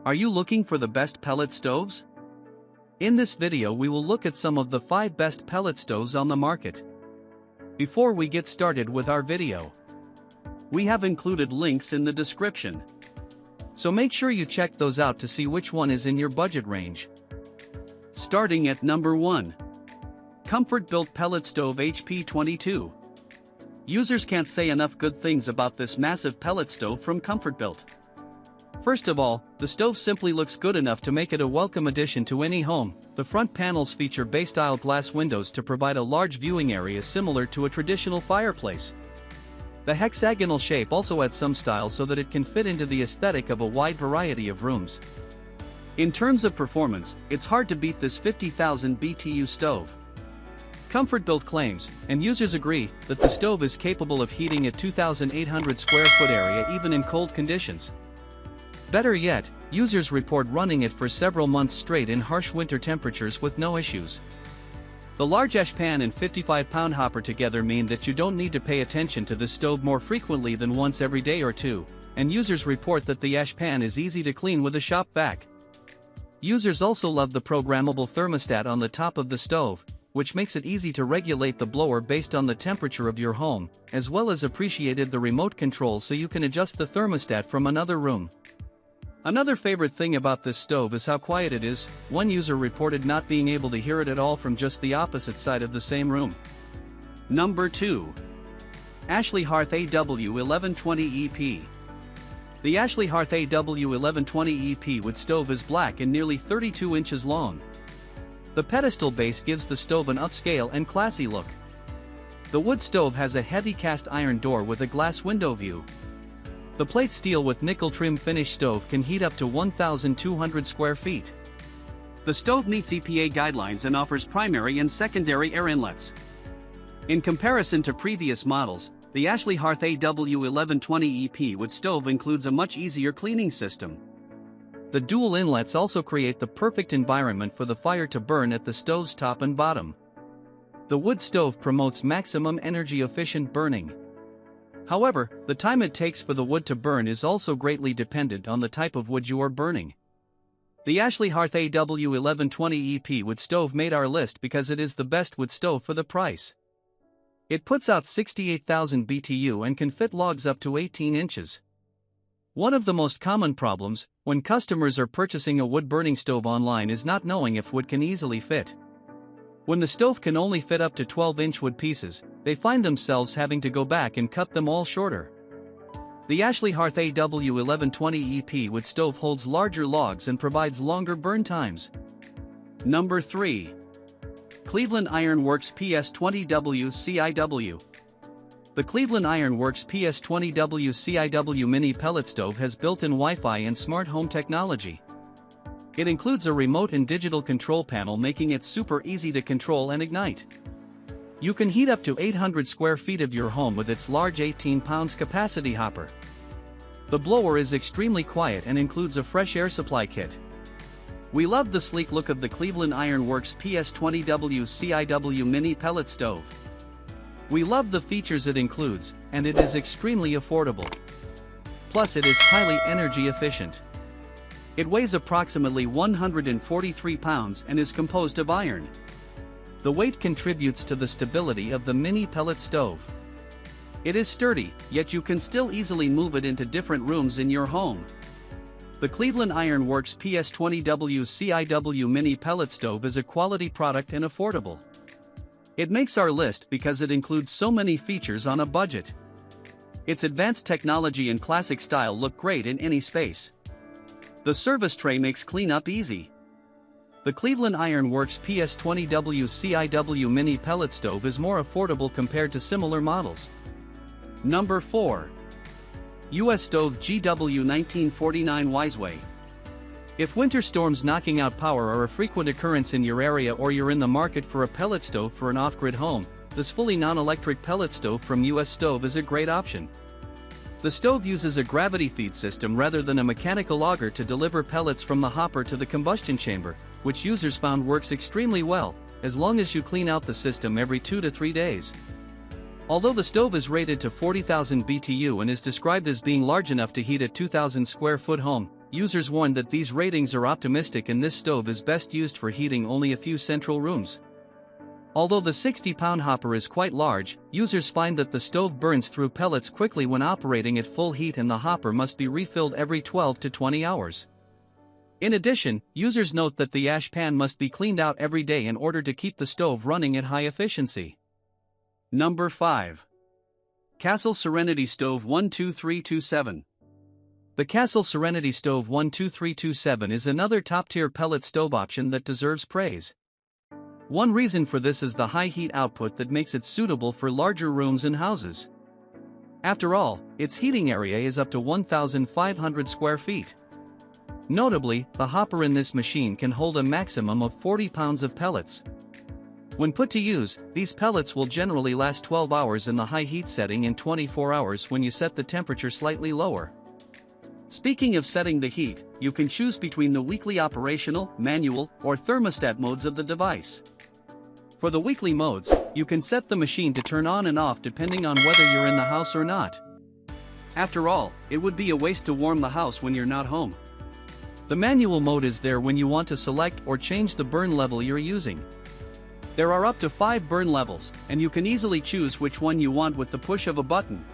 Are you looking for the best pellet stoves? In this video we will look at some of the 5 best pellet stoves on the market. Before we get started with our video, we have included links in the description. So make sure you check those out to see which one is in your budget range. Starting at number 1. Comfortbilt Pellet Stove HP22. Users can't say enough good things about this massive pellet stove from Comfortbilt. First of all, the stove simply looks good enough to make it a welcome addition to any home. The front panels feature bay-style glass windows to provide a large viewing area similar to a traditional fireplace. The hexagonal shape also adds some style so that it can fit into the aesthetic of a wide variety of rooms. In terms of performance, it's hard to beat this 50,000 BTU stove. Comfortbilt claims, and users agree, that the stove is capable of heating a 2,800 square foot area even in cold conditions. Better yet, users report running it for several months straight in harsh winter temperatures with no issues. The large ash pan and 55-pound hopper together mean that you don't need to pay attention to this stove more frequently than once every day or two, and users report that the ash pan is easy to clean with a shop vac. Users also love the programmable thermostat on the top of the stove, which makes it easy to regulate the blower based on the temperature of your home, as well as appreciated the remote control so you can adjust the thermostat from another room. Another favorite thing about this stove is how quiet it is. One user reported not being able to hear it at all from just the opposite side of the same room. Number 2. Ashley Hearth AW1120EP. The Ashley Hearth AW1120EP wood stove is black and nearly 32 inches long. The pedestal base gives the stove an upscale and classy look. The wood stove has a heavy cast iron door with a glass window view. The plate steel with nickel trim finish stove can heat up to 1,200 square feet. The stove meets EPA guidelines and offers primary and secondary air inlets. In comparison to previous models, the Ashley Hearth AW1120EP wood stove includes a much easier cleaning system. The dual inlets also create the perfect environment for the fire to burn at the stove's top and bottom. The wood stove promotes maximum energy-efficient burning. However, the time it takes for the wood to burn is also greatly dependent on the type of wood you are burning. The Ashley Hearth AW1120EP wood stove made our list because it is the best wood stove for the price. It puts out 68,000 BTU and can fit logs up to 18 inches. One of the most common problems, when customers are purchasing a wood-burning stove online, is not knowing if wood can easily fit. When the stove can only fit up to 12-inch wood pieces, they find themselves having to go back and cut them all shorter. The Ashley Hearth AW1120EP wood stove holds larger logs and provides longer burn times. Number 3. Cleveland Iron Works PS20W CIW. The Cleveland Iron Works PS20W CIW mini pellet stove has built-in Wi-Fi and smart home technology. It includes a remote and digital control panel, making it super easy to control and ignite. You can heat up to 800 square feet of your home with its large 18 pounds capacity hopper. The blower is extremely quiet and includes a fresh air supply kit. We love the sleek look of the Cleveland Iron Works PS20W CIW mini pellet stove. We love the features it includes, and it is extremely affordable. Plus, it is highly energy efficient. It weighs approximately 143 pounds and is composed of iron. The weight contributes to the stability of the mini pellet stove. It is sturdy, yet you can still easily move it into different rooms in your home. The Cleveland Iron Works PS20W CIW mini pellet stove is a quality product and affordable. It makes our list because it includes so many features on a budget. Its advanced technology and classic style look great in any space. The service tray makes cleanup easy. The Cleveland Iron Works PS20W CIW mini pellet stove is more affordable compared to similar models. Number 4. US Stove GW1949 Wiseway. If winter storms knocking out power are a frequent occurrence in your area, or you're in the market for a pellet stove for an off-grid home, this fully non-electric pellet stove from US Stove is a great option. The stove uses a gravity feed system rather than a mechanical auger to deliver pellets from the hopper to the combustion chamber, which users found works extremely well, as long as you clean out the system every 2 to 3 days. Although the stove is rated to 40,000 BTU and is described as being large enough to heat a 2,000 square foot home, users warn that these ratings are optimistic and this stove is best used for heating only a few central rooms. Although the 60-pound hopper is quite large, users find that the stove burns through pellets quickly when operating at full heat and the hopper must be refilled every 12 to 20 hours. In addition, users note that the ash pan must be cleaned out every day in order to keep the stove running at high efficiency. Number 5. Castle Serenity Stove 12327. The Castle Serenity Stove 12327 is another top-tier pellet stove option that deserves praise. One reason for this is the high heat output that makes it suitable for larger rooms and houses. After all, its heating area is up to 1,500 square feet. Notably, the hopper in this machine can hold a maximum of 40 pounds of pellets. When put to use, these pellets will generally last 12 hours in the high heat setting and 24 hours when you set the temperature slightly lower. Speaking of setting the heat, you can choose between the weekly operational, manual, or thermostat modes of the device. For the weekly modes, you can set the machine to turn on and off depending on whether you're in the house or not. After all, it would be a waste to warm the house when you're not home. The manual mode is there when you want to select or change the burn level you're using. There are up to 5 burn levels, and you can easily choose which one you want with the push of a button.